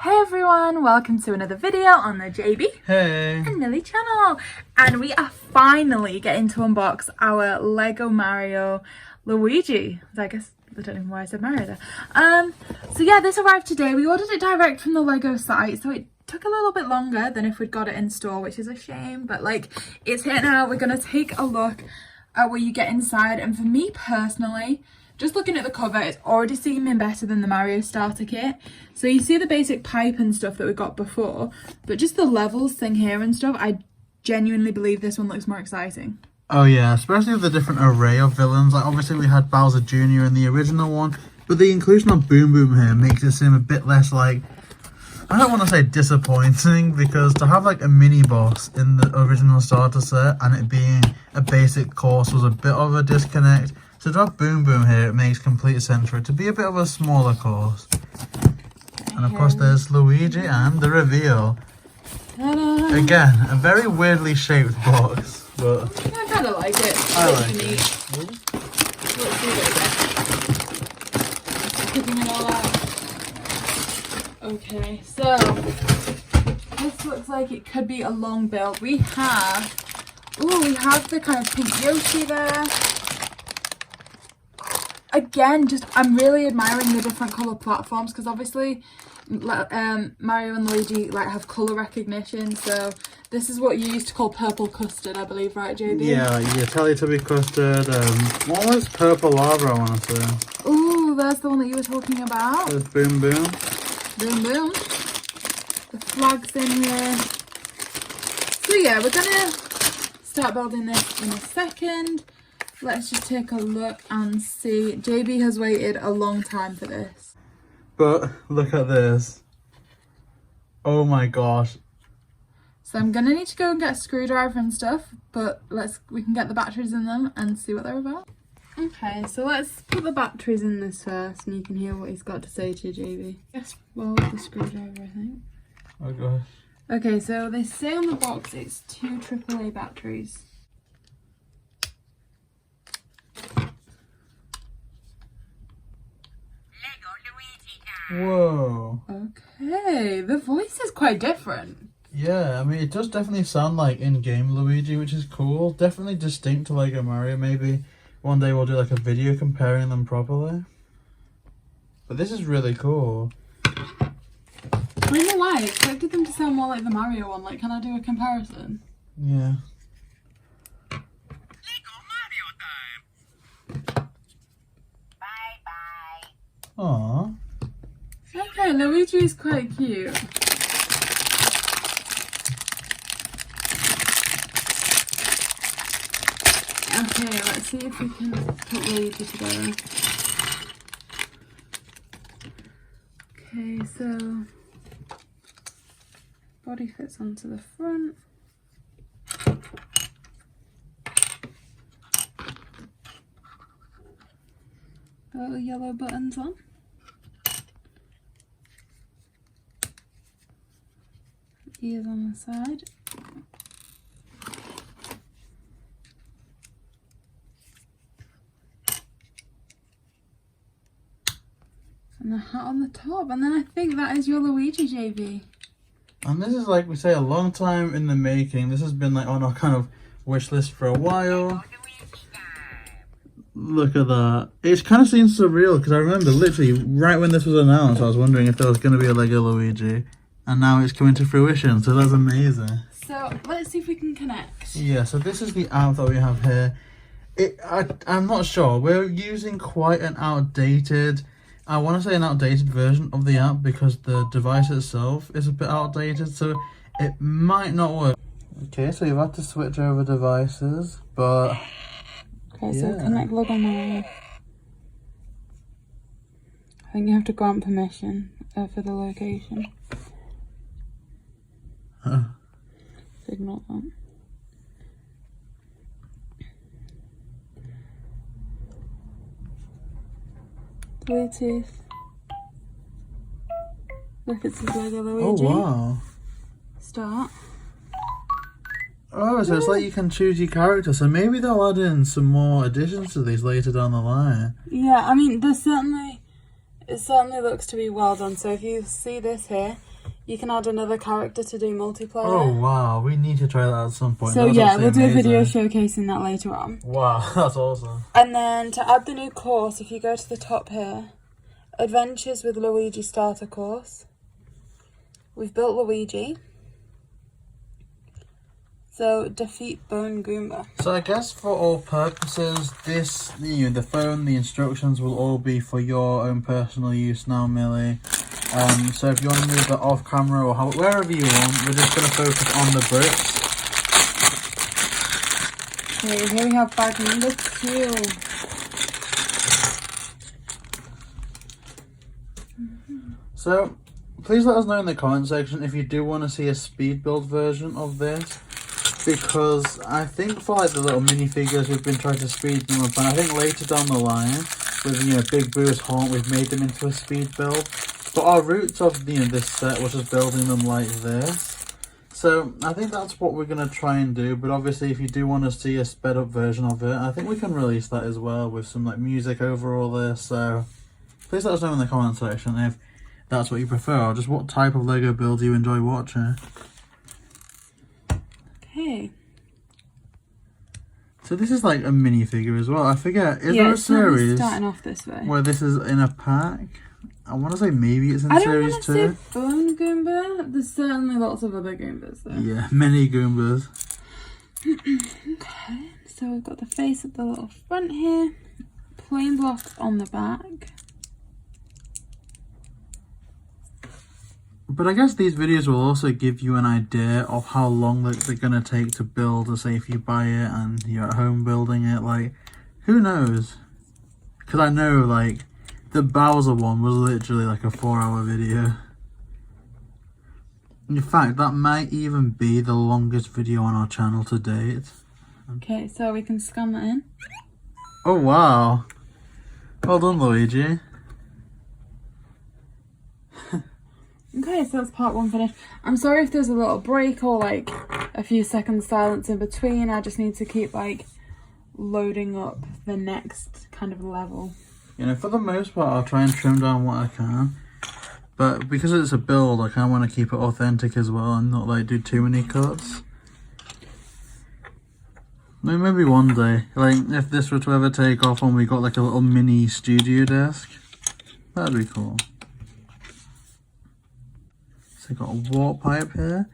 Hey everyone, welcome to another video on the JayBee and Milly channel, and we are finally getting to unbox our Lego Mario Luigi. I guess I don't know why I said Mario there. So yeah, this arrived today. We ordered it direct from the Lego site, so it took a little bit longer than if we'd got it in store, which is a shame, but like it's here now. We're gonna take a look at what you get inside, and for me personally, just looking at the cover, it's already seeming better than the Mario Starter Kit. So you see the basic pipe and stuff that we got before, but just the levels thing here and stuff, I genuinely believe this one looks more exciting. Oh yeah, especially with the different array of villains. Like obviously we had Bowser Jr. in the original one, but the inclusion of Boom Boom here makes it seem a bit less like, I don't want to say disappointing, because to have like a mini boss in the original starter set and it being a basic course was a bit of a disconnect. So to have Boom Boom here, it makes complete sense for it to be a bit of a smaller course. And of course there's Luigi and the reveal. Again, a very weirdly shaped box, but I kind of like it. I like it. Let's see what we get. Picking it all out. Okay, so this looks like it could be a long build. We have the kind of pink Yoshi there. Again, I'm really admiring the different colour platforms, because obviously Mario and Luigi like have colour recognition, so this is what you used to call purple custard, I believe, right, JayBee? Yeah, Teletubby custard, what was purple lava, I want to say. Ooh, that's the one that you were talking about. There's Boom Boom. Boom Boom. The flag's in here. So yeah, we're gonna start building this in a second. Let's just take a look and see. JayBee has waited a long time for this. But look at this. Oh my gosh. So I'm gonna need to go and get a screwdriver and stuff, but we can get the batteries in them and see what they're about. Okay, so let's put the batteries in this first, and you can hear what he's got to say to you, JayBee. Yes, well, the screwdriver, I think. Oh gosh. Okay, so they say on the box it's 2 AAA batteries. Whoa. Okay, the voice is quite different. Yeah, I mean, it does definitely sound like in-game Luigi, which is cool. Definitely distinct to Lego Mario. Maybe one day we'll do like a video comparing them properly. But this is really cool. I don't know why, I expected them to sound more like the Mario one. Like, can I do a comparison? Yeah. Lego Mario time! Bye-bye. Aww. Okay, Luigi is quite cute. Okay, let's see if we can put Luigi together. Okay, so body fits onto the front. Little yellow buttons on. Ears on the side. And the hat on the top. And then I think that is your Luigi, JayBee. And this is, like we say, a long time in the making. This has been like on our kind of wish list for a while. Look at that. It kind of seems surreal, because I remember literally right when this was announced, I was wondering if there was going to be a Lego Luigi. And now it's coming to fruition, so that's amazing. So let's see if we can connect. Yeah, so this is the app that we have here. I'm not sure. We're using quite an outdated, I want to say an outdated version of the app, because the device itself is a bit outdated, so it might not work. Okay, so you've had to switch over devices, but Okay, so connect log on there. I think you have to grant permission for the location. Huh. So ignore that. Bluetooth. Look, it says Lego Luigi. Oh wow. Start. Oh, so it's like you can choose your character, so maybe they'll add in some more additions to these later down the line. Yeah, I mean, it certainly looks to be well done. So if you see this here, you can add another character to do multiplayer. Oh wow, we need to try that at some point. So yeah, we'll do a video showcasing that later on. Wow, that's awesome. And then to add the new course, if you go to the top here, Adventures with Luigi Starter Course. We've built Luigi. So defeat Bone Goomba. So I guess for all purposes, this, the phone, the instructions will all be for your own personal use now, Millie. So if you want to move that off camera or wherever you want, we're just going to focus on the bricks. Okay, here we have bag number 2. So please let us know in the comment section if you do want to see a speed build version of this. Because I think for like the little minifigures we've been trying to speed them up, and I think later down the line with Big Boo's Haunt we've made them into a speed build. But our roots of this set was just building them like this. So I think that's what we're gonna try and do. But obviously if you do want to see a sped up version of it, I think we can release that as well with some like music over all this. So please let us know in the comment section if that's what you prefer, or just what type of Lego build you enjoy watching. Okay. So this is like a minifigure as well. I forget, is there a series starting off this way where this is in a pack? I want to say maybe it's in I series don't 2. want to say Bone Goomba. There's certainly lots of other Goombas though. Yeah, many Goombas. Okay, so we've got the face at the little front here. Plain block on the back. But I guess these videos will also give you an idea of how long they're going to take to build. Let's say if you buy it and you're at home building it, like, who knows? Because I know, like, the Bowser one was literally like a 4-hour video. In fact, that might even be the longest video on our channel to date. Okay, so we can scan that in. Oh wow. Well done, Luigi. Okay, so that's part 1 finished. I'm sorry if there's a little break or like a few seconds silence in between. I just need to keep like loading up the next kind of level. For the most part, I'll try and trim down what I can. But because it's a build, I kind of want to keep it authentic as well and not like do too many cuts. Maybe one day, like if this were to ever take off and we got like a little mini studio desk, that'd be cool. So got a warp pipe here.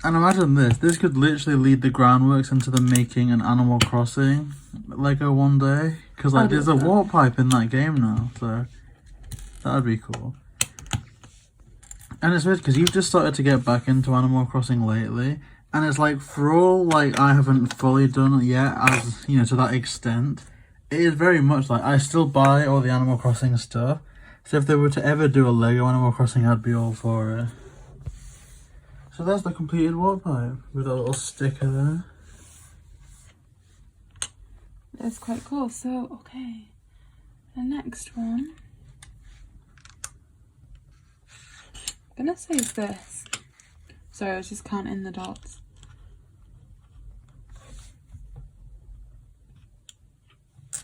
And imagine this could literally lead the groundworks into the making an Animal Crossing Lego one day. Because like there's a warp pipe in that game now, so that'd be cool. And it's weird because you've just started to get back into Animal Crossing lately. And it's like, for all like I haven't fully done it yet, as to that extent, it is very much like I still buy all the Animal Crossing stuff. So if they were to ever do a Lego Animal Crossing, I'd be all for it. So there's the completed warp pipe with a little sticker there. That's quite cool. So, okay. The next one. I'm gonna say is this. Sorry, I was just counting the dots.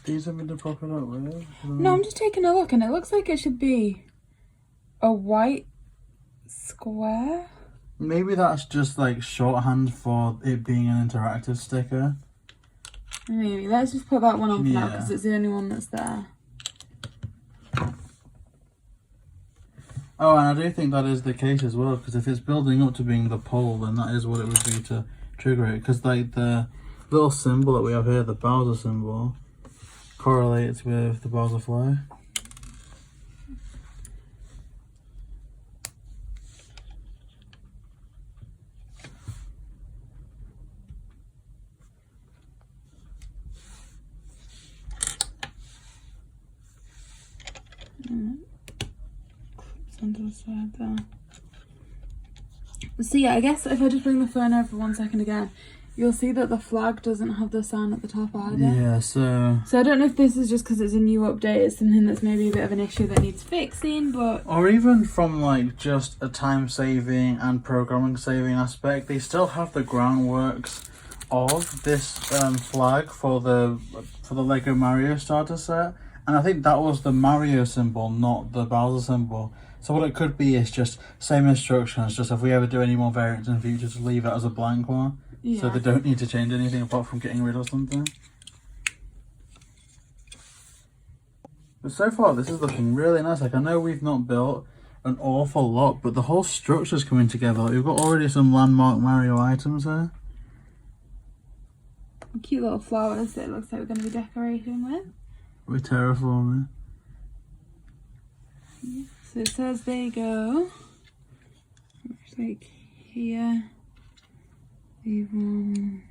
Do you something to prop it up with? No, I'm just taking a look and it looks like it should be a white square. Maybe that's just like shorthand for it being an interactive sticker. Maybe. Let's just put that one on for now because it's the only one that's there. Oh, and I do think that is the case as well, because if it's building up to being the pole, then that is what it would be to trigger it. Because like the little symbol that we have here, the Bowser symbol, correlates with the Bowser fly. Onto the side there. So yeah, I guess if I just bring the phone over for 1 second again, you'll see that the flag doesn't have the sign at the top either. Yeah, so I don't know if this is just because it's a new update, it's something that's maybe a bit of an issue that needs fixing, but... Or even from like just a time saving and programming saving aspect, they still have the groundworks of this flag for the Lego Mario starter set. And I think that was the Mario symbol, not the Bowser symbol. So what it could be is just same instructions, just if we ever do any more variants in the future, just leave it as a blank one. Yeah. So they don't need to change anything apart from getting rid of something. But so far this is looking really nice. Like, I know we've not built an awful lot, but the whole structure's coming together. Like, we've got already some landmark Mario items there. Cute little flowers that it looks like we're going to be decorating with. We're terraforming. Yeah. So it says they go like here, leave one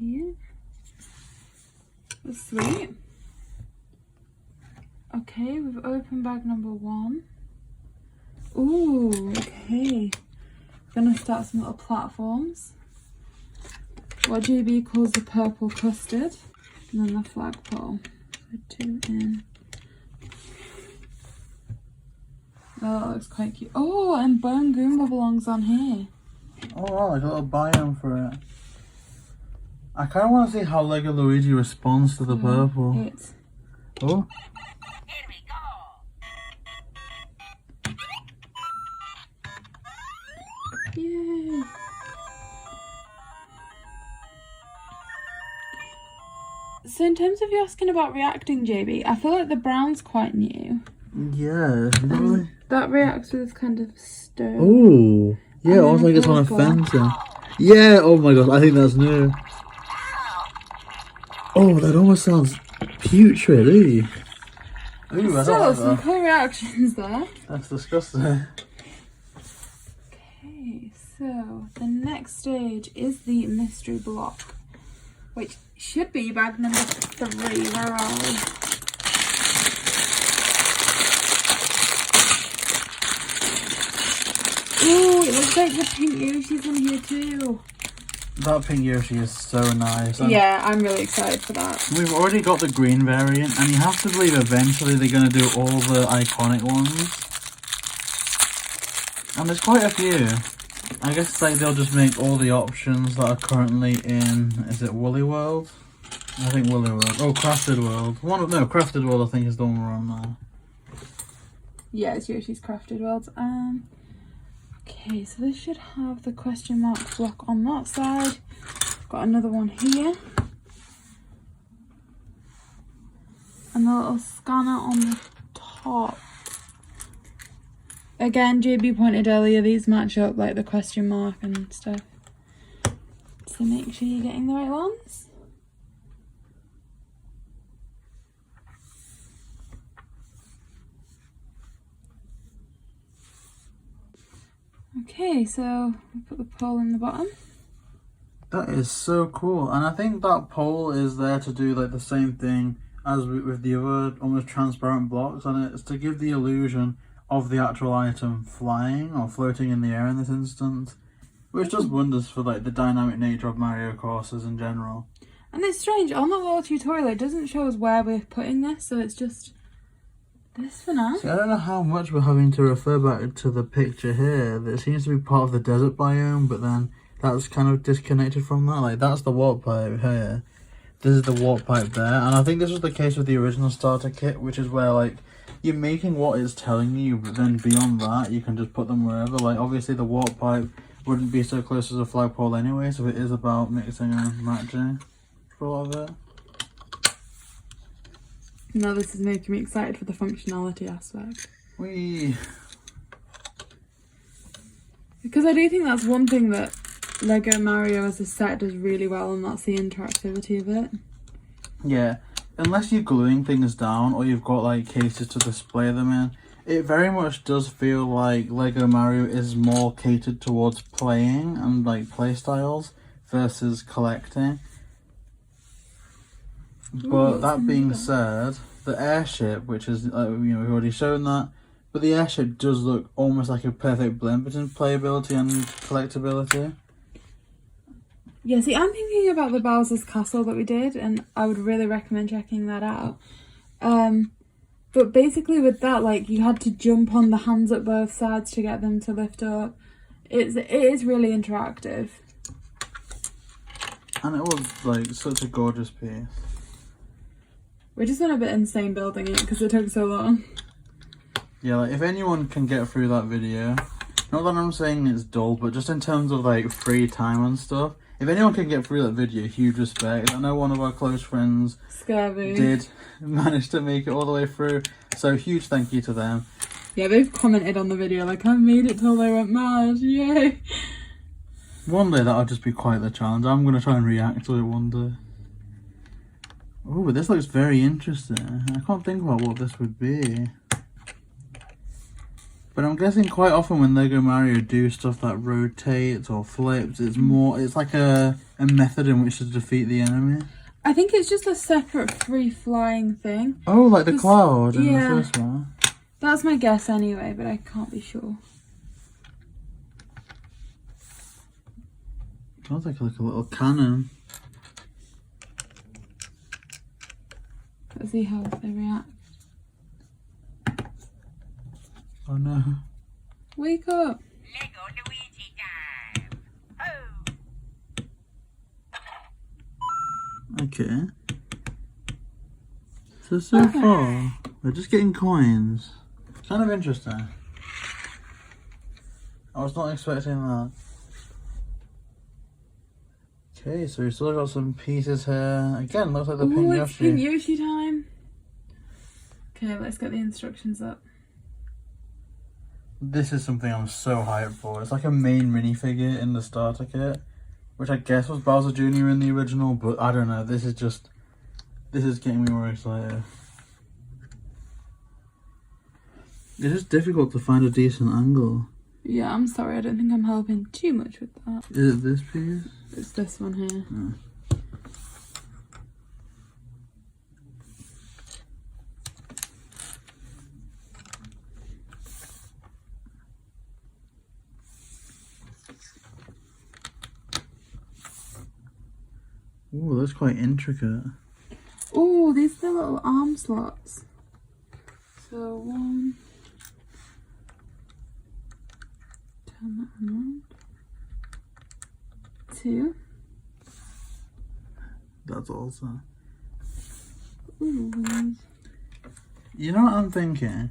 here. That's sweet. Okay, we've opened bag number 1. Ooh, okay. We're gonna start some little platforms. What JayBee calls the purple custard, and then the flagpole. So 2 in. Oh, that looks quite cute. Oh, and Bone Goomba belongs on here. Oh wow, like a little biome for it. I kind of want to see how Lego Luigi responds to the purple. It's... Oh. Here we go. Yay! So in terms of you asking about reacting, JayBee, I feel like the brown's quite new. Yeah, really? That reacts with this kind of stone. Oh, yeah, And almost then like it's on a purple. fencing. Yeah, oh my god, I think that's new. Oh, that almost sounds putrid, Ooh, I don't Still, like some that. cool reactions there. That's disgusting. Okay, so the next stage is the mystery block, which should be bag number 3. Where are we? Oh, it looks like the pink Yoshi's in here too. That pink Yoshi is so nice. And Yeah, I'm really excited for that. we've already got the green variant, and you have to believe eventually they're going to do all the iconic ones. And there's quite a few. I guess like they'll just make all the options that are currently in, is it Woolly World? I think Woolly World. Oh, Crafted World. No, Crafted World I think is the one we're on now. Yeah, it's Yoshi's Crafted Worlds. Okay, so this should have the question mark block on that side. Got another one here. And the little scanner on the top. Again, JayBee pointed earlier, these match up like the question mark and stuff. So make sure you're getting the right ones. Okay, so we'll put the pole in the bottom. That is so cool, and I think that pole is there to do like the same thing as with the other almost transparent blocks, and it's to give the illusion of the actual item flying or floating in the air in this instance, which does wonders for like the dynamic nature of Mario courses in general. And it's strange, on the little tutorial it doesn't show us where we're putting this, so it's just this for now. See, I don't know how much we're having to refer back to the picture here. That seems to be part of the desert biome, but then that's kind of disconnected from that. Like, that's the warp pipe here. This is the warp pipe there. And I think this was the case with the original starter kit, which is where, like, you're making what it's telling you, but then beyond that, you can just put them wherever. Like, obviously the warp pipe wouldn't be so close as a flagpole anyway, so it is about mixing and matching for a lot of it. Now this is making me excited for the functionality aspect. Whee! Because I do think that's one thing that Lego Mario as a set does really well, and that's the interactivity of it. Yeah, unless you're gluing things down or you've got like cases to display them in, it very much does feel like Lego Mario is more catered towards playing and like play styles versus collecting. But that being said, the airship, which is, we've already shown that, but the airship does look almost like a perfect blend between playability and collectability. Yeah, see, I'm thinking about the Bowser's Castle that we did, and I would really recommend checking that out. But basically with that, like, you had to jump on the hands at both sides to get them to lift up. It is really interactive. And it was, like, such a gorgeous piece. We just went a bit insane building it because it took so long. Yeah, like if anyone can get through that video, not that I'm saying it's dull, but just in terms of like free time and stuff, if anyone can get through that video, huge respect. I know one of our close friends Scooby did manage to make it all the way through, so huge thank you to them. Yeah, they've commented on the video like, I made it till they went mad, yay. One day that'll just be quite the challenge. I'm going to try and react to it one day. Oh, but this looks very interesting. I can't think about what this would be. But I'm guessing quite often when Lego Mario do stuff that rotates or flips, it's like a method in which to defeat the enemy. I think it's just a separate free flying thing. Oh, like the cloud in yeah. the first one. That's my guess anyway, but I can't be sure. Sounds like a little cannon. Let's see how they react. Oh no. Wake up! Lego Luigi time. Oh. Okay. So far, we're just getting coins. Kind of interesting. I was not expecting that. Okay, so we still got some pieces here. Again, looks like the Pink Ooh, it's Yoshi. Pink Yoshi time. Okay, let's get the instructions up. This is something I'm so hyped for. It's like a main minifigure in the starter kit, which I guess was Bowser Jr. in the original, but I don't know. This is getting me more excited. It is difficult to find a decent angle. Yeah, I'm sorry, I don't think I'm helping too much with that. Is it this piece? It's this one here. Oh. Ooh, that's quite intricate. Oh, these are the little arm slots. So one. Turn that one around. Two. That's awesome. Ooh. You know what I'm thinking?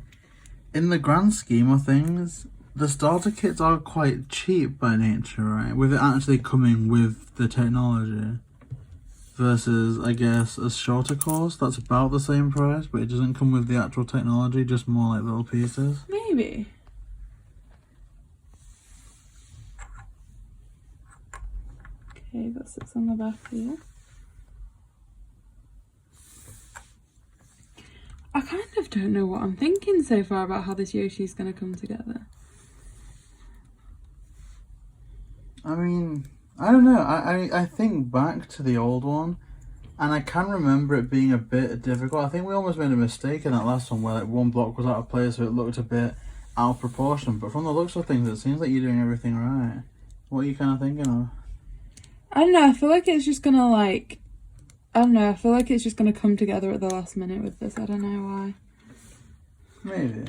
In the grand scheme of things, the starter kits are quite cheap by nature, right? With it actually coming with the technology. Versus, I guess, a shorter course that's about the same price, but it doesn't come with the actual technology, just more like little pieces. Maybe. Okay, that sits on the back here. I kind of don't know what I'm thinking so far about how this Yoshi's going to come together. I mean, I don't know. I think back to the old one, and I can remember it being a bit difficult. I think we almost made a mistake in that last one where like one block was out of place, so it looked a bit out of proportion. But from the looks of things, it seems like you're doing everything right. What are you kind of thinking of? I don't know, I feel like it's just going to like... I don't know, I feel like it's just going to come together at the last minute with this. I don't know why. Maybe.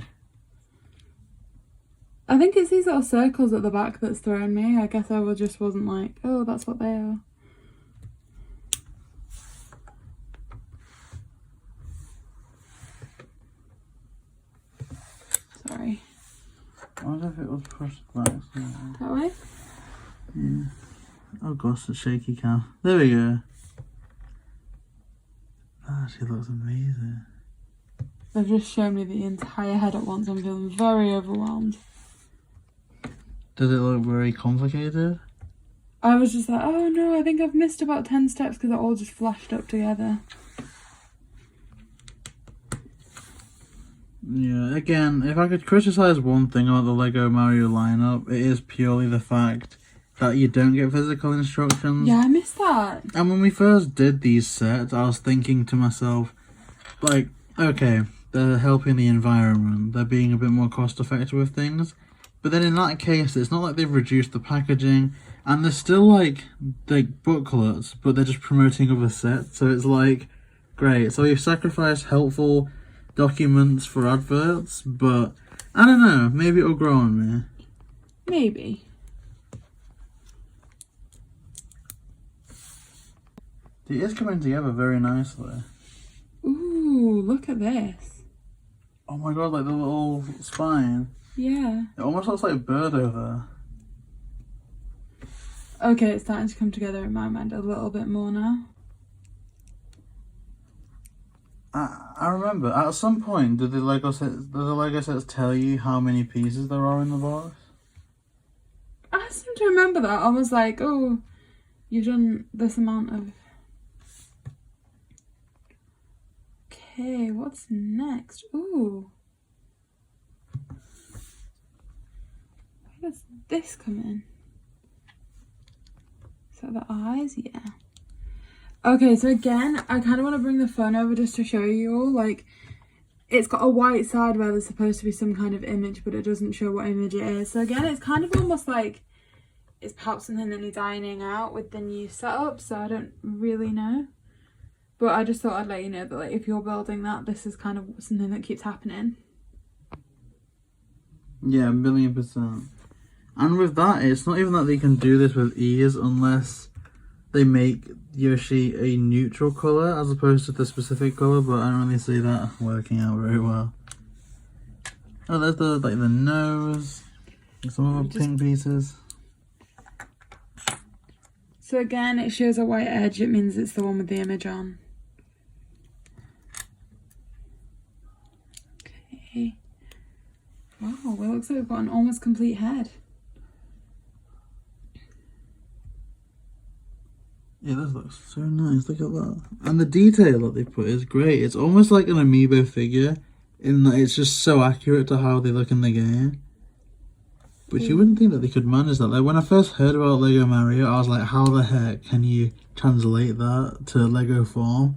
I think it's these little circles at the back that's throwing me. I guess I just wasn't like, oh, that's what they are. Sorry. I wonder if it was pushed back. That way? Yeah. Oh gosh, the shaky cam. There we go. Ah, she looks amazing. They've just shown me the entire head at once. I'm feeling very overwhelmed. Does it look very complicated? I was just like, oh no, I think I've missed about 10 steps because it all just flashed up together. Yeah, again, if I could criticize one thing about the Lego Mario lineup, it is purely the fact that you don't get physical instructions. Yeah, I missed that. And when we first did these sets, I was thinking to myself, like, okay, they're helping the environment, they're being a bit more cost effective with things. But then in that case, it's not like they've reduced the packaging, and they're still like booklets, but they're just promoting other sets. So it's like, great, so we've sacrificed helpful documents for adverts, but I don't know, maybe it'll grow on me. Maybe. It is coming together very nicely. Ooh, Ooh, look at this. Oh my god, like the little spine. Yeah. It almost looks like a bird over there. Okay, it's starting to come together in my mind a little bit more now. I remember, at some point, did the Lego sets tell you how many pieces there are in the box? I seem to remember that. I was like, oh, you've done this amount of... Okay, what's next? Ooh. Where does this come in? Is that the eyes? Yeah. Okay, so again, I kind of want to bring the phone over just to show you all. Like, it's got a white side where there's supposed to be some kind of image, but it doesn't show what image it is. So again, it's kind of almost like it's perhaps something that needs ironing out with the new setup. So I don't really know. But I just thought I'd let you know that, like, if you're building that, this is kind of something that keeps happening. Yeah, 1,000,000%. And with that, it's not even that they can do this with ease unless they make Yoshi a neutral colour as opposed to the specific colour, but I don't really see that working out very well. Oh, there's the nose, and some other pink pieces. So again, it shows a white edge. It means it's the one with the image on. Okay. Wow, well, it looks like we've got an almost complete head. Yeah, this looks so nice. Look at that. And the detail that they put is great. It's almost like an amiibo figure in that it's just so accurate to how they look in the game. But you wouldn't think that they could manage that. Like, when I first heard about Lego Mario, I was like, how the heck can you translate that to Lego form?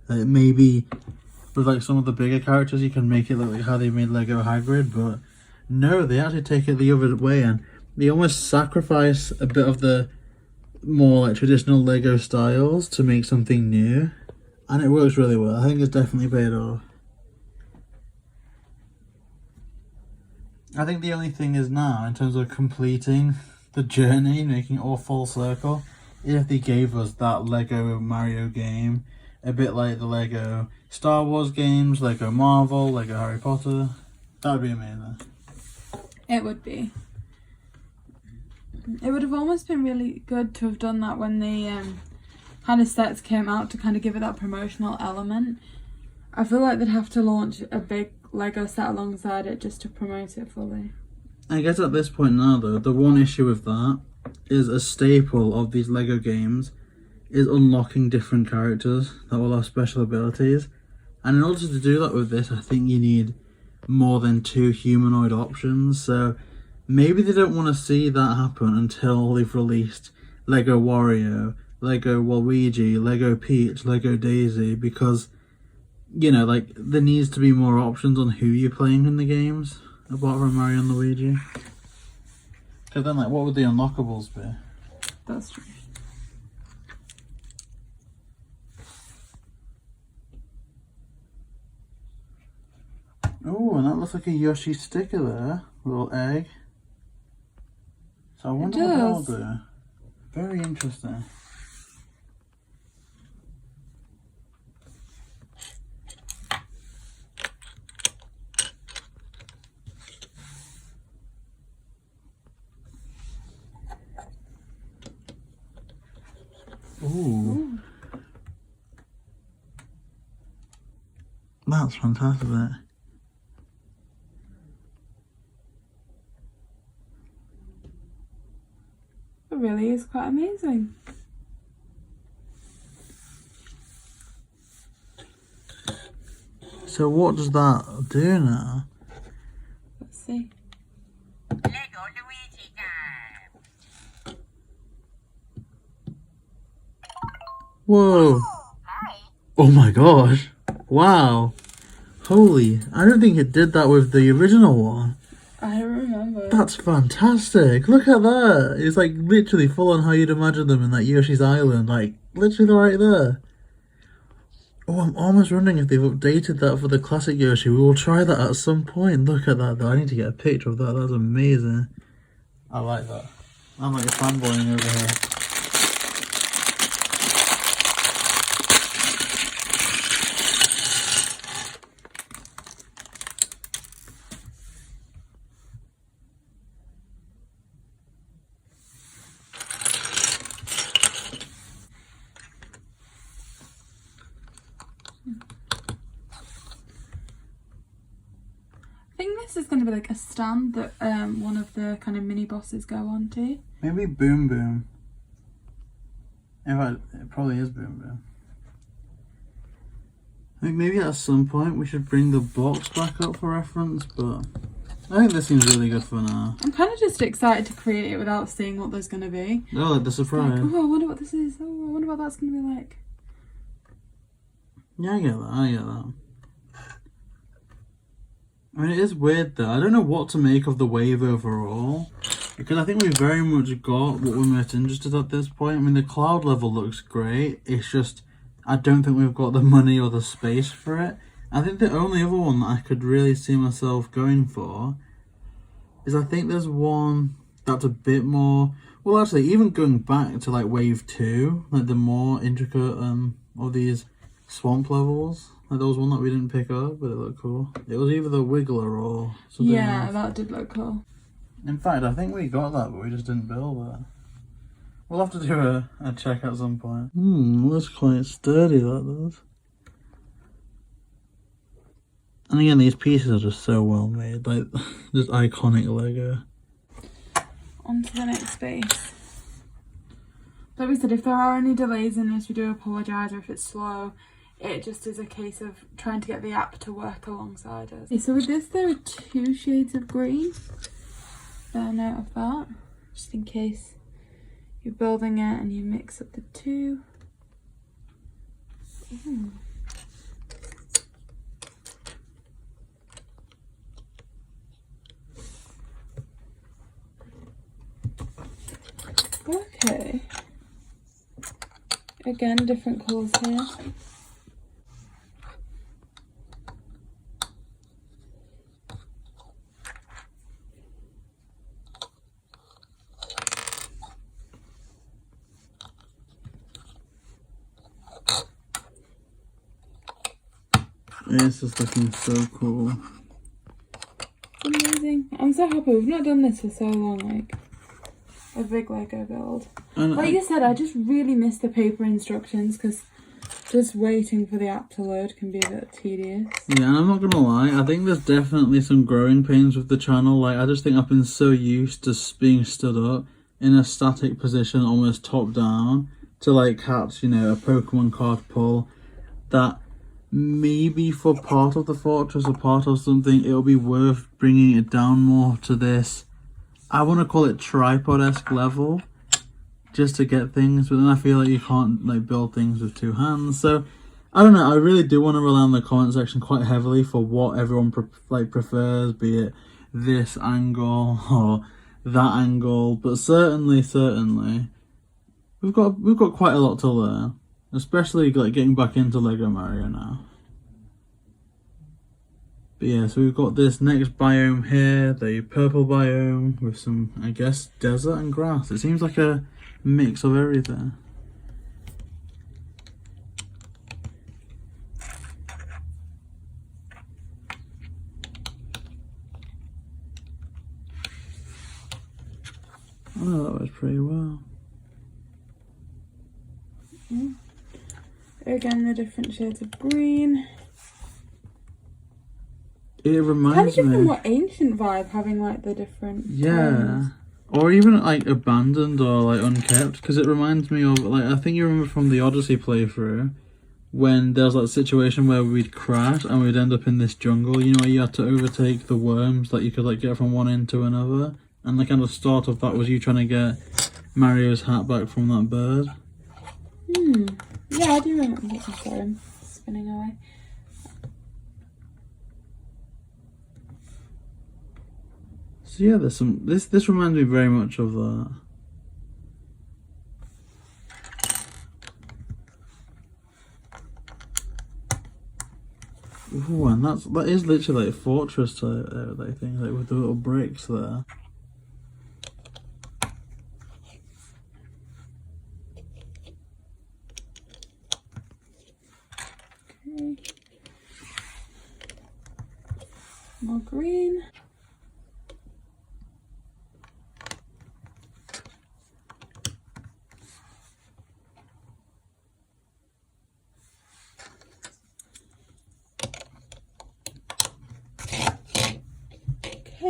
Like, maybe with like some of the bigger characters you can make it look like how they made Lego Hagrid, but no, they actually take it the other way and they almost sacrifice a bit of the more like traditional Lego styles to make something new, and it works really well. I think it's definitely paid off. I think the only thing is now, in terms of completing the journey, making it all full circle, if they gave us that Lego Mario game, a bit like the Lego Star Wars games, Lego Marvel, Lego Harry Potter, that would be amazing. It would be. It would have almost been really good to have done that when the kind of sets came out, to kind of give it that promotional element. I feel like they'd have to launch a big Lego set alongside it just to promote it fully. I guess at this point now though, the one issue with that is a staple of these Lego games is unlocking different characters that will have special abilities. And in order to do that with this, I think you need more than 2 humanoid options. So maybe they don't want to see that happen until they've released Lego Wario, Lego Waluigi, Lego Peach, Lego Daisy, because, you know, like, there needs to be more options on who you're playing in the games, apart from Mario and Luigi. Because then, like, what would the unlockables be? That's true. Oh, and that looks like a Yoshi sticker there, little egg. So I wonder what that'll do. Very interesting. Ooh. That's fantastic. It really is quite amazing. So what does that do now? Let's see. Lego Luigi time. Whoa. Oh my gosh. Wow. Holy. I don't think it did that with the original one. I don't remember. That's fantastic. Look at that. It's like literally full on how you'd imagine them in that Yoshi's Island. Like, literally right there. Oh, I'm almost wondering if they've updated that for the classic Yoshi. We will try that at some point. Look at that though. I need to get a picture of that. That's amazing. I like that. I'm like fanboying over here. this is going to be like a stand that one of the kind of mini bosses go onto. Maybe Boom Boom. In fact, it probably is Boom Boom. I think maybe at some point we should bring the box back up for reference, but I think this seems really good for now. I'm kind of just excited to create it without seeing what there's going to be. Oh, like the surprise. Like, oh, I wonder what this is. Oh, I wonder what that's going to be like. Yeah, I get that. I mean, it is weird though. I don't know what to make of the wave overall, because I think we very much got what we're most interested at this point. I mean, the cloud level looks great. It's just, I don't think we've got the money or the space for it. I think the only other one that I could really see myself going for is, I think there's one that's a bit more, well actually even going back to like wave 2, like the more intricate of these swamp levels. Like there was one that we didn't pick up, but it looked cool. It was either the Wiggler or something Yeah, else. that did look cool. In fact, I think we got that, but we just didn't build it. We'll have to do a check at some point. Looks quite sturdy, that does. And again, these pieces are just so well made, like just iconic Lego. On to the next space. Like we said, if there are any delays in this, we do apologise, or if it's slow, it just is a case of trying to get the app to work alongside us. Okay, so with this, there are 2 shades of green. Bear note of that, just in case you're building it and you mix up the 2. Ooh. Okay. Again, different colours here. This is looking so cool. Amazing. I'm so happy. We've not done this for so long, like a big Lego build. And Like you said, I just really miss the paper instructions, because just waiting for the app to load can be a bit tedious. yeah, and I'm not gonna lie, I think there's definitely some growing pains with the channel. Like, I just think I've been so used to being stood up in a static position, almost top down, to like catch, you know, a Pokemon card pull, that maybe for part of the fortress or part of something, it'll be worth bringing it down more to this, I want to call it tripod-esque level, just to get things, but then I feel like you can't like build things with 2 hands. So I don't know, I really do want to rely on the comment section quite heavily for what everyone prefers, be it this angle or that angle. But certainly we've got quite a lot to learn, especially like getting back into Lego Mario now. But yeah, so we've got this next biome here, the purple biome with some, I guess, desert and grass. It seems like a mix of everything. Oh, that was pretty well. Again, the different shades of green. It Kind of reminds gives a me, more ancient vibe, having like the different yeah, tones. or even like abandoned or like unkept, because it reminds me of, like, I think you remember from the Odyssey playthrough when there was like a situation where we'd crash and we'd end up in this jungle, you know, where you had to overtake the worms that you could like get from one end to another, and the kind of start of that was you trying to get Mario's hat back from that bird. Yeah, I do remember. I'm sorry, I'm spinning away. So yeah, there's some, this reminds me very much of that. Ooh, and that is literally like a fortress type like thing, like with the little bricks there. Okay. More green.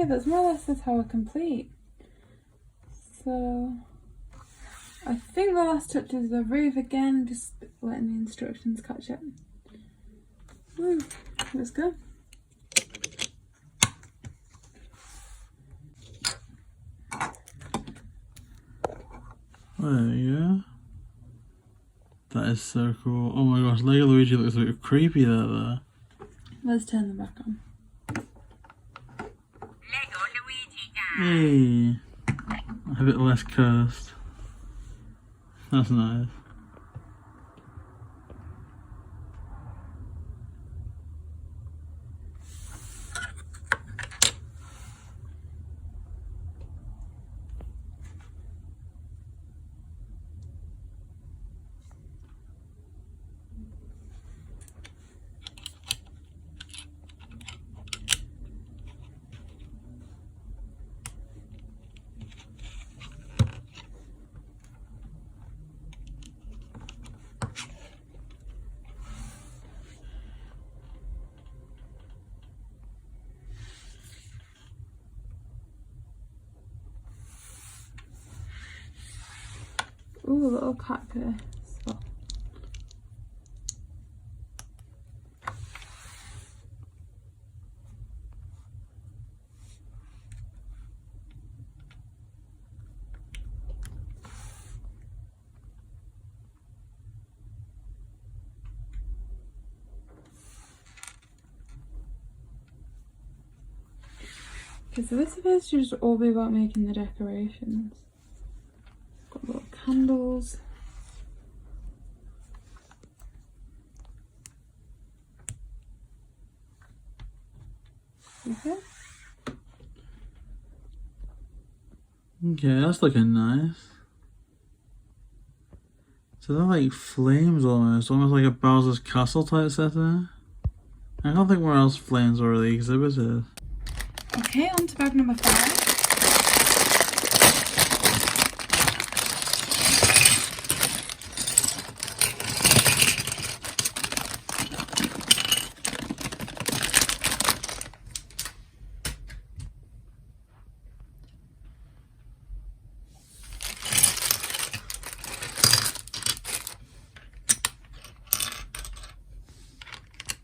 but more or less the tower complete. So I think the last touch is the roof again, just letting the instructions catch up. Woo, let's go. There you go. That is so cool. Oh my gosh, Lego Luigi looks a bit creepy there. Let's turn them back on. Lego Luigi time. Hey, a bit less cursed. That's nice. Ooh, a little cactus. Oh. Okay, so this appears to just all be about making the decorations. Got little candles. Okay. Okay, that's looking nice. So they're like flames almost like a Bowser's Castle type setting. I don't think where else flames are really exhibited. Okay, on to bag number 5.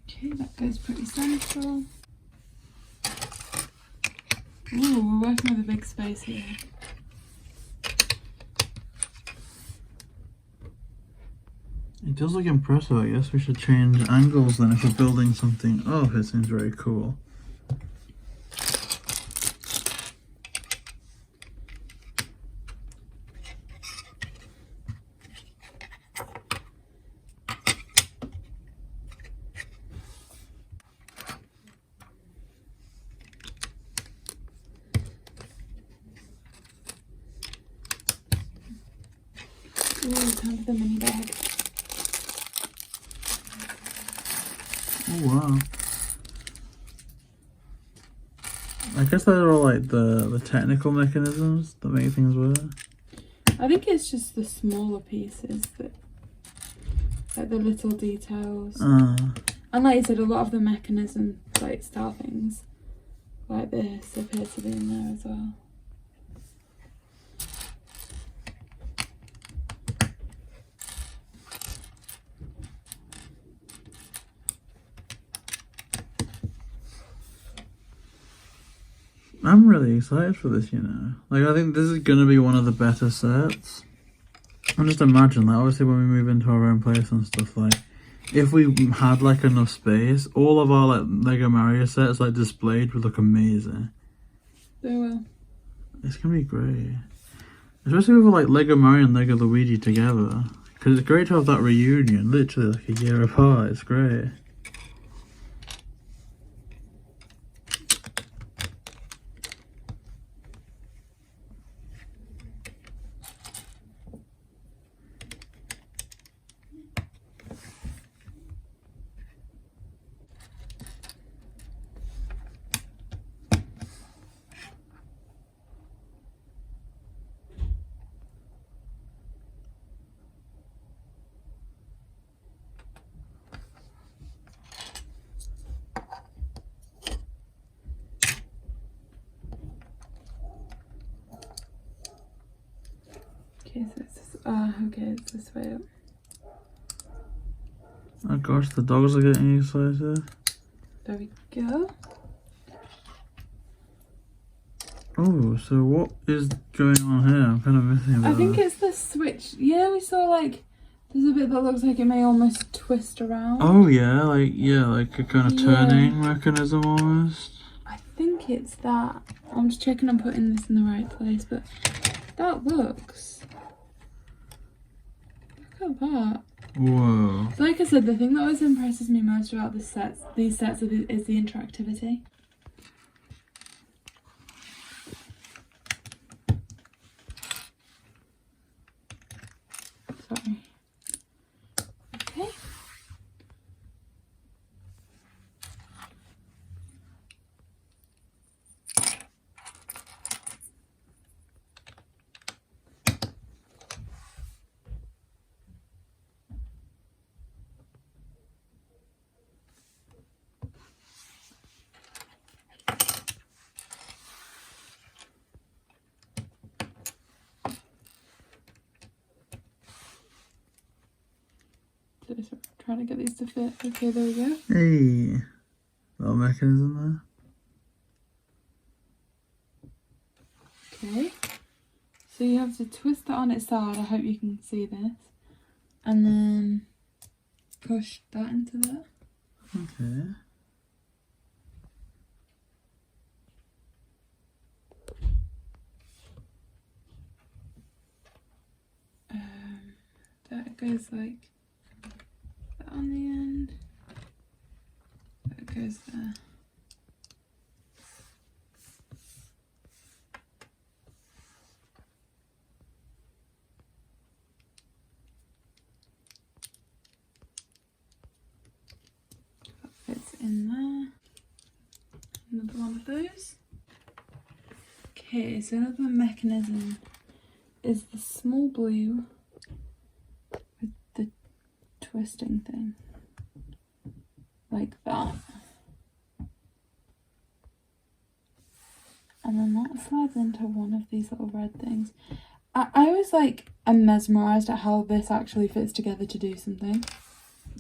Okay, that goes pretty central. Ooh, we're working with a big space here. It does look impressive. I guess we should change angles then if we're building something. Oh, it seems very cool. Ooh, time for the mini bag. Oh wow. I guess those are all like the technical mechanisms that make things work. I think it's just the smaller pieces that, like the little details. And like you said, a lot of the mechanism, like style things, like this, appear to be in there as well. I'm really excited for this, you know. Like, I think this is gonna be one of the better sets. And just imagine, like, obviously when we move into our own place and stuff, like, if we had, like, enough space, all of our, like, Lego Mario sets, like, displayed would look amazing. They will. It's gonna be great. Especially with, like, Lego Mario and Lego Luigi together. Because it's great to have that reunion, literally, like, a year apart. It's great. Okay, so it's this, okay, it's this way up. Oh gosh, the dogs are getting excited. There we go. Oh, so what is going on here? I'm kind of missing about I think it's the switch. Yeah, we saw like there's a bit that looks like it may almost twist around. Oh yeah, like a kind of turning mechanism almost. I think it's that. I'm just checking I'm putting this in the right place, but that looks. Look at that. Whoa. Like I said, the thing that always impresses me most about these sets is the interactivity. Sorry. Okay. So trying to get these to fit. Okay, there we go. Hey, little mechanism there. Okay. So you have to twist it on its side. I hope you can see this. And then push that into there. Okay. That goes like that on the end. That goes there. That fits in there. Another one of those. Okay, so another mechanism is the small blue with the twisting thing. Like that. And then that slides into one of these little red things. I was like, I'm mesmerised at how this actually fits together to do something.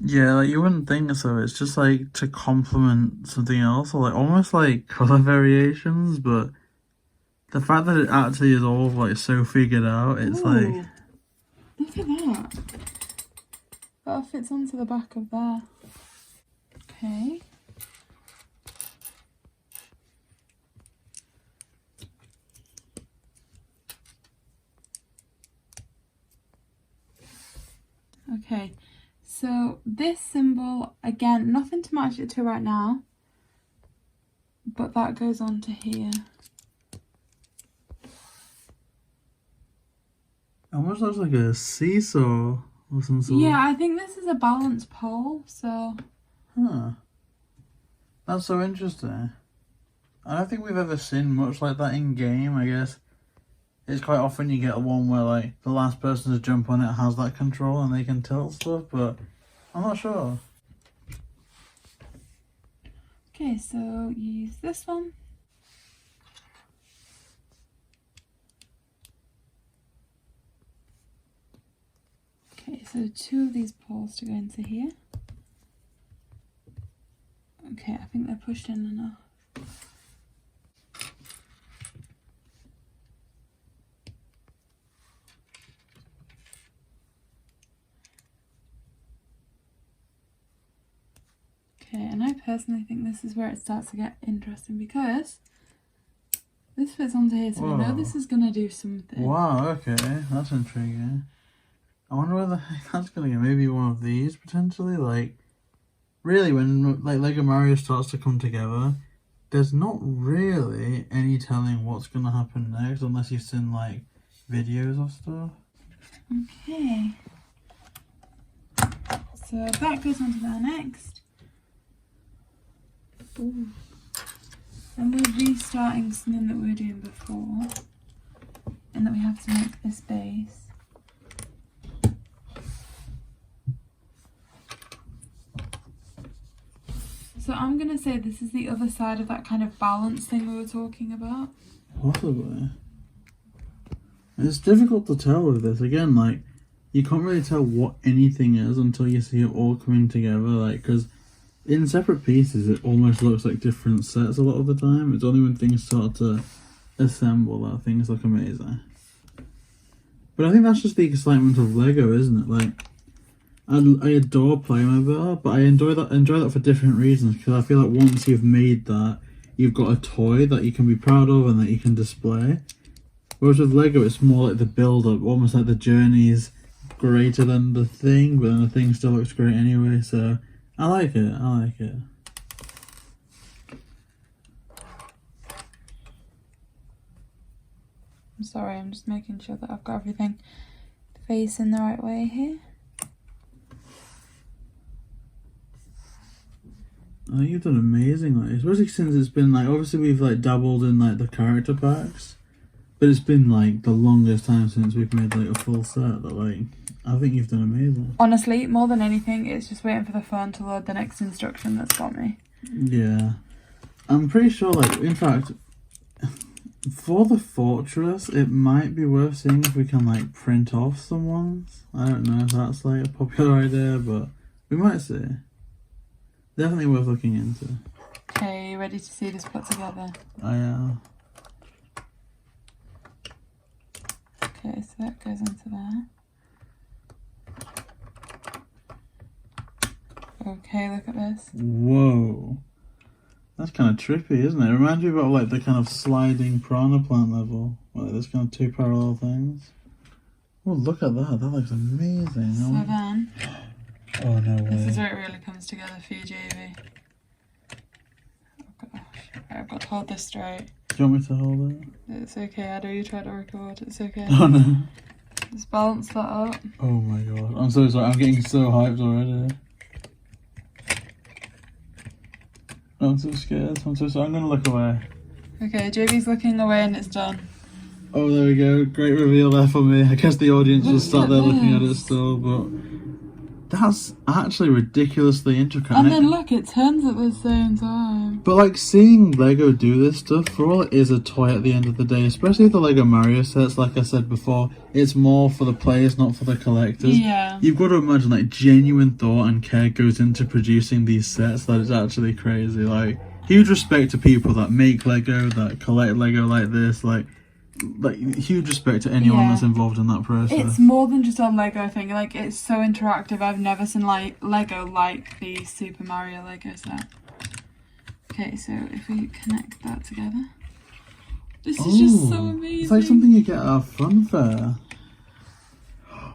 Yeah, like you wouldn't think so. It's just like to complement something else, or like almost like colour variations, but the fact that it actually is all like so figured out, it's like. Look at that. That fits onto the back of there. Okay. Okay, so this symbol, again, nothing to match it to right now, but that goes on to here. Almost looks like a seesaw or some sort. Yeah, I think this is a balance pole, so. Huh. That's so interesting. I don't think we've ever seen much like that in game, I guess. It's quite often you get one where like the last person to jump on it has that control and they can tilt stuff, but I'm not sure. Okay, so use this one. Okay, so 2 of these poles to go into here. Okay, I think they're pushed in enough. Okay, and I personally think this is where it starts to get interesting because this fits onto here, so I know this is going to do something. Wow, okay, that's intriguing. I wonder where the heck that's going to go. Maybe one of these, potentially? Like, really, when like Lego Mario starts to come together, there's not really any telling what's going to happen next unless you've seen, like, videos or stuff. Okay. So that goes on to there next. Ooh. And we're restarting something that we were doing before, and that we have to make this base. So I'm going to say this is the other side of that kind of balance thing we were talking about. Possibly. It's difficult to tell with this. Again, like, you can't really tell what anything is until you see it all coming together, like, because in separate pieces it almost looks like different sets a lot of the time. It's only when things start to assemble that things look amazing. But I think that's just the excitement of Lego, isn't it? Like, I adore Playmobil, but I enjoy that for different reasons, because I feel like once you've made that, you've got a toy that you can be proud of and that you can display. Whereas with Lego, it's more like the build-up, almost like the journey's greater than the thing, but then the thing still looks great anyway, so I like it, I like it. I'm sorry, I'm just making sure that I've got everything facing the right way here. I think you've done amazing, like, especially since it's been like, obviously we've like dabbled in like the character packs, but it's been like the longest time since we've made like a full set that, like, I think you've done amazing. Honestly, more than anything, it's just waiting for the phone to load the next instruction that's got me. Yeah. I'm pretty sure, like, in fact, for the fortress, it might be worth seeing if we can like print off some ones. I don't know if that's like a popular idea, but we might see. Definitely worth looking into. Okay, you ready to see this put together? I am. Okay, so that goes into there. Okay, look at this. Whoa. That's kind of trippy, isn't it? It reminds me about like the kind of sliding piranha plant level. Like there's kind of two parallel things. Oh, look at that. That looks amazing. So then, oh, no way. this is where it really comes together for you, JayBee. Oh gosh. Right, I've got to hold this straight. Do you want me to hold it? It's okay, I know you tried to record. It's okay. Oh no. Just balance that up. Oh my god. I'm so sorry. I'm getting so hyped already. I'm so scared. I'm so sorry. I'm going to look away. Okay, JayBee's looking away and it's done. Oh, there we go. Great reveal there for me. I guess the audience just sat there looking at it still, but that's actually ridiculously intricate. And then look, it turns at the same time. But like seeing Lego do this stuff, for all it is a toy at the end of the day, especially the Lego Mario sets, like I said before, it's more for the players, not for the collectors. Yeah. You've got to imagine like genuine thought and care goes into producing these sets. That is actually crazy. Like, huge respect to people that make Lego, that collect Lego like this. Like huge respect to anyone that's involved in that process. It's more than just a Lego thing. Like, it's so interactive. I've never seen like Lego like the Super Mario Lego set. Okay, so if we connect that together, this is just so amazing. It's like something you get at a fun fair.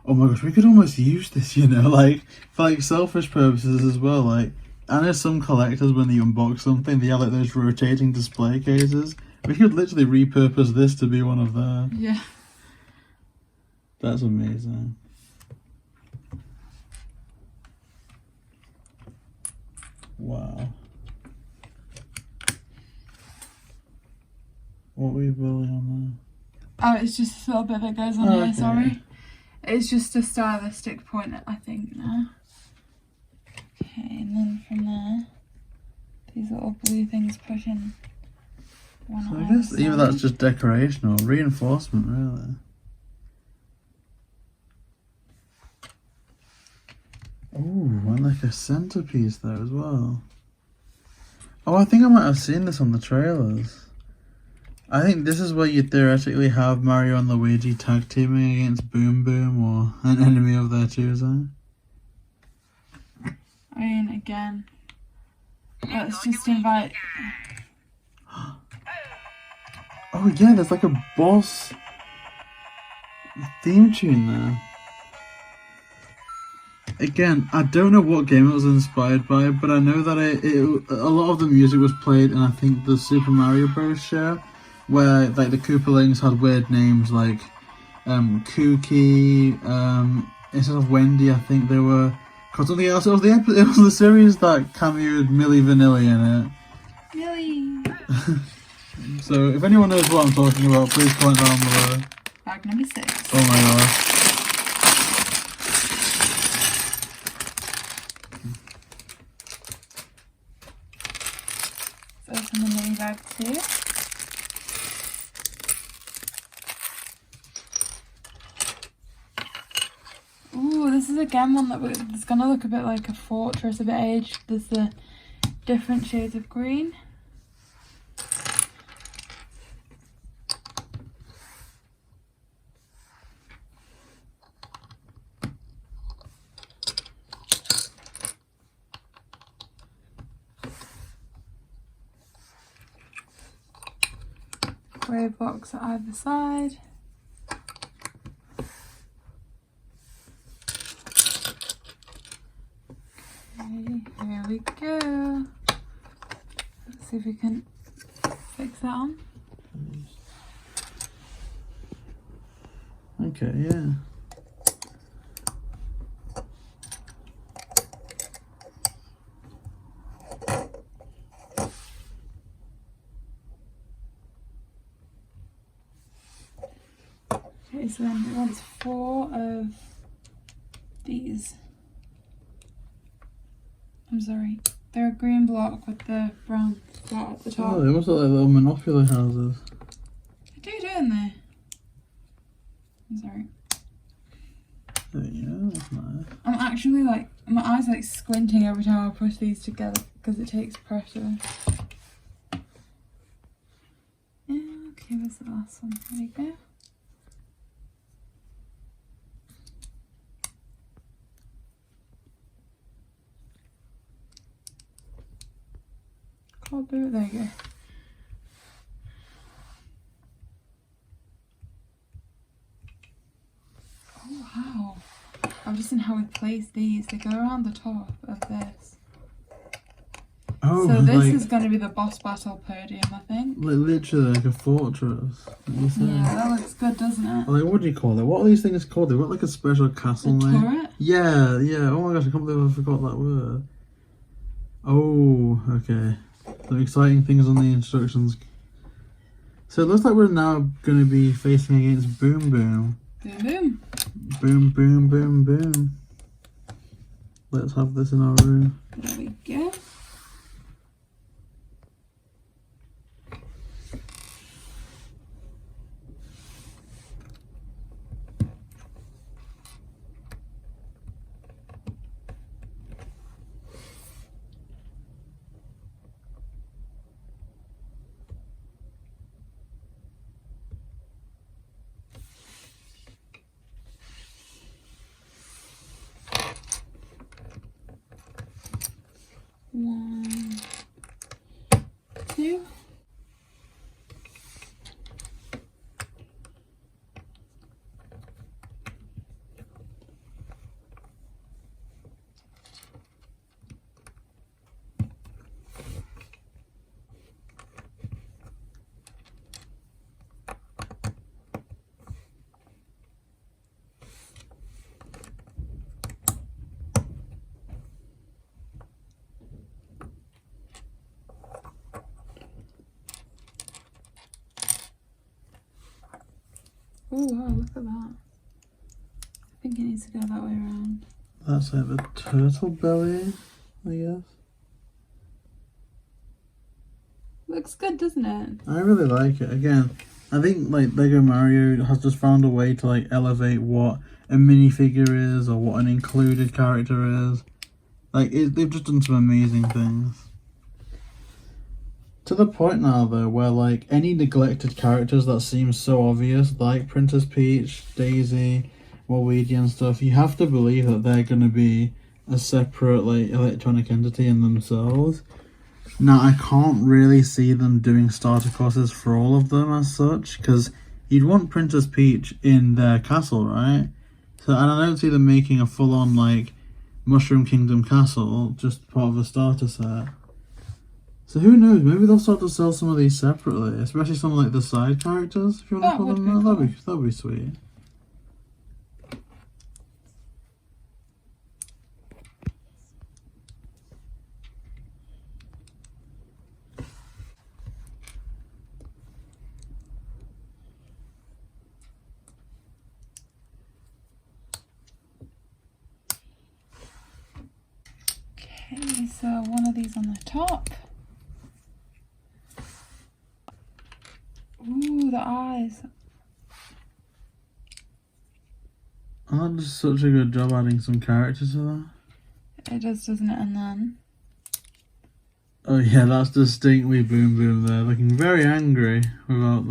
Oh my gosh, we could almost use this, you know, like for like selfish purposes as well. Like, I know some collectors, when they unbox something, they have like those rotating display cases. We could literally repurpose this to be one of them. Yeah. That's amazing. Wow. What were you building on Oh, it's just this little bit that goes on here, sorry. It's just a stylistic point, I think, now. Okay, and then from there, these little blue things pushing. So I guess either that's just decoration or reinforcement, really. Oh, and like a centerpiece there as well. Oh, I think I might have seen this on the trailers. I think this is where you theoretically have Mario and Luigi tag teaming against Boom Boom or an enemy of their choosing. I mean, again, let's just invite... Oh yeah, there's like a boss theme tune there. Again, I don't know what game it was inspired by, but I know that a lot of the music was played in, I think, the Super Mario Bros. Show, where like the Koopalings had weird names like Kooky, instead of Wendy, I think they were called something else. It was the series that cameoed Milli Vanilli in it. Millie! So if anyone knows what I'm talking about, please comment down below. Bag number 6. Oh my gosh. Let's open the mini bag too. this is again one that it's gonna look a bit like a fortress, a bit aged. There's the different shades of green. Grey box at either side. Okay, here we go. Let's see if we can fix that on. Okay, yeah. Okay, so then it wants 4 of these. I'm sorry, they're a green block with the brown spot at the top. Oh, they must look like little Monopoly houses. They do, don't they? I'm sorry. There you go, that's nice. I'm actually like, my eyes like squinting every time I push these together because it takes pressure. Okay, where's the last one? There we go. Can't do it, there you go. Oh wow. I've just seen how we place these. They go around the top of this. Oh, so this like, is going to be the boss battle podium, I think. like literally like a fortress. Yeah, that looks good, doesn't it? Like, what do you call it? What are these things called? They've got like a special castle name. Turret? Yeah, yeah. Oh my gosh, I can't believe I forgot that word. Oh, okay. Some exciting things on the instructions. So it looks like we're now going to be facing against Boom Boom. Boom boom. Boom, boom, boom, boom. Let's have this in our room. There we go. One, two. Oh wow, look at that. I think it needs to go that way around. That's like the turtle belly, I guess. Looks good, doesn't it? I really like it. Again, I think like Lego Mario has just found a way to like elevate what a minifigure is or what an included character is. Like they've just done some amazing things. To the point now though where like any neglected characters that seem so obvious, like Princess Peach, Daisy, Luigi and stuff, you have to believe that they're gonna be a separate like electronic entity in themselves. Now I can't really see them doing starter courses for all of them as such, because you'd want Princess Peach in their castle, right? So, and I don't see them making a full-on like Mushroom Kingdom castle just part of a starter set. So who knows? Maybe they'll start to sell some of these separately, especially some of like the side characters. If you want to call them that, that'd be sweet. Okay, so one of these on the top. Ooh, the eyes. And that does such a good job adding some character to that. It does, doesn't it? And then... Oh yeah, that's distinctly Boom Boom there, looking very angry without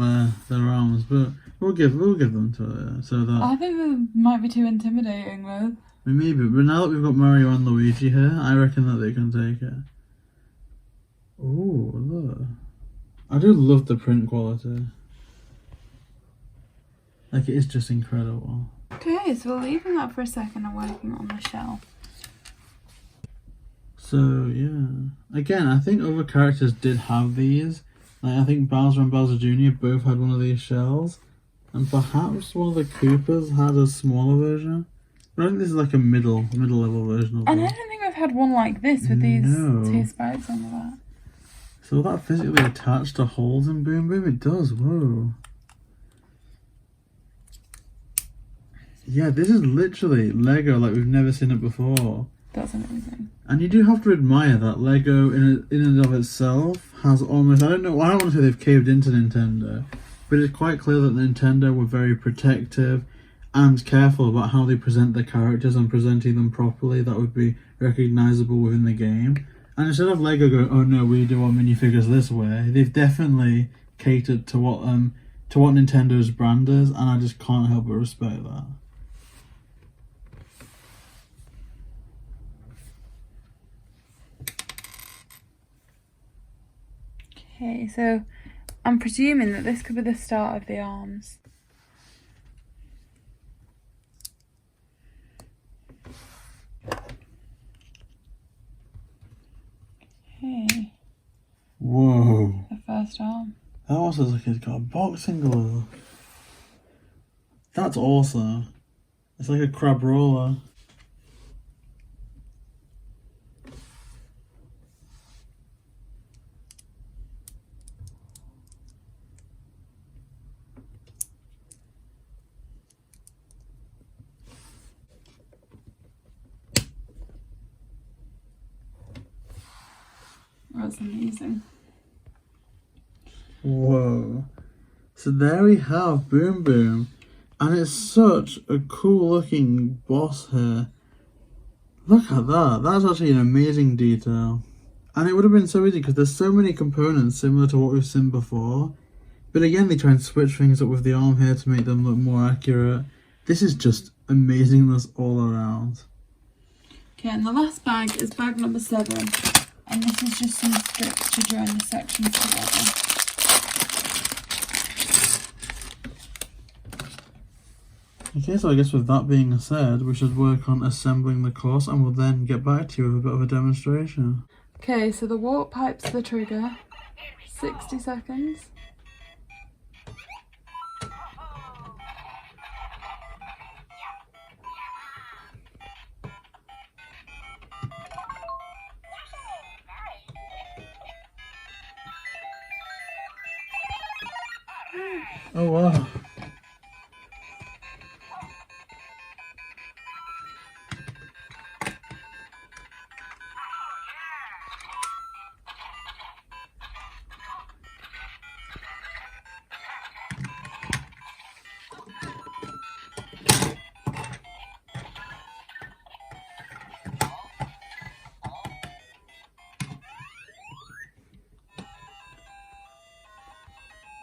their arms, but we'll give them to it, so that... I think they might be too intimidating though. Maybe, but now that we've got Mario and Luigi here, I reckon that they can take it. Ooh, look. I do love the print quality. Like, it is just incredible. Okay, so we're leaving that for a second and working on the shell. So, yeah. Again, I think other characters did have these. Like, I think Bowser and Bowser Jr. both had one of these shells. And perhaps one of the Koopas had a smaller version. But I think this is like a middle level version of And it. I don't think I've had one like this with these two spikes on the back. So that physically attached to holes in Boom Boom? It does, whoa. Yeah, this is literally Lego like we've never seen it before. That's amazing. And you do have to admire that Lego in and of itself has almost, I don't want to say they've caved into Nintendo, but it's quite clear that Nintendo were very protective and careful about how they present their characters and presenting them properly that would be recognisable within the game. And instead of Lego going, oh no, we do our minifigures this way, they've definitely catered to what Nintendo's brand is, and I just can't help but respect that. Okay, so I'm presuming that this could be the start of the arms. Okay. Whoa. The first arm. That also looks like it's got a boxing glove. That's awesome. It's like a crab roller. That's amazing. Whoa. So there we have Boom Boom. And it's such a cool looking boss here. Look at that. That's actually an amazing detail. And it would have been so easy because there's so many components similar to what we've seen before. But again, they try and switch things up with the arm here to make them look more accurate. This is just amazingness all around. Okay, and the last bag is bag number 7. And this is just some strips to join the sections together. Okay, so I guess with that being said, we should work on assembling the course and we'll then get back to you with a bit of a demonstration. Okay, so the warp pipe's the trigger. 60 seconds. Oh wow.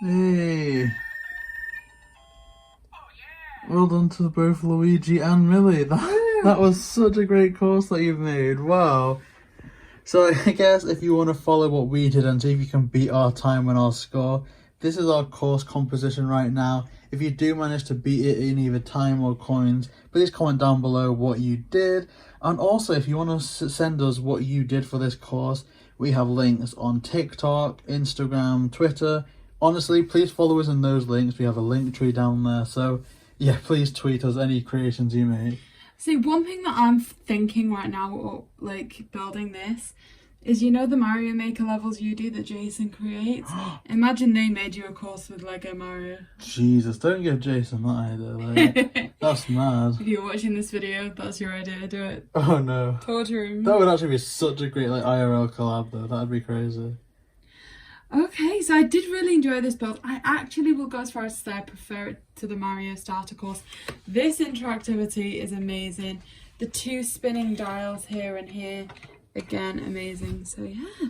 Hey. Well done to both Luigi and Milly. That was such a great course that you've made. Wow. So I guess if you want to follow what we did and see if you can beat our time and our score, this is our course composition right now. If you do manage to beat it in either time or coins, please comment down below what you did. And also, if you want to send us what you did for this course, we have links on TikTok, Instagram, Twitter. Honestly, please follow us in those links. We have a link tree down there. So yeah, please tweet us any creations you make. See, one thing that I'm thinking right now, like building this, is you know the Mario Maker levels you do that Jason creates? Imagine they made you a course with Lego Mario. Jesus, don't give Jason that idea. Like, that's mad. If you're watching this video, that's your idea, do it. Oh no. Torture him. That would actually be such a great like IRL collab though. That'd be crazy. Okay, so I did really enjoy this build. I actually will go as far as to say I prefer it to the Mario Starter Course. This interactivity is amazing. The 2 spinning dials here and here, again, amazing. So yeah,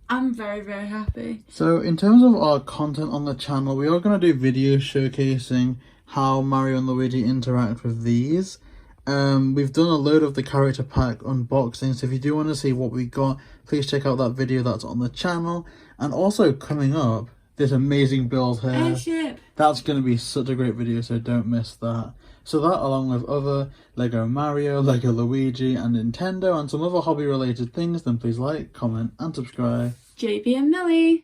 I'm very, very happy. So in terms of our content on the channel, we are going to do videos showcasing how Mario and Luigi interact with these. We've done a load of the character pack unboxing, so if you do want to see what we got, please check out that video that's on the channel. And also coming up, this amazing build here. Airship! That's going to be such a great video, so don't miss that. So that, along with other Lego Mario, Lego Luigi and Nintendo and some other hobby related things, then please like, comment and subscribe. JayBee and Milly!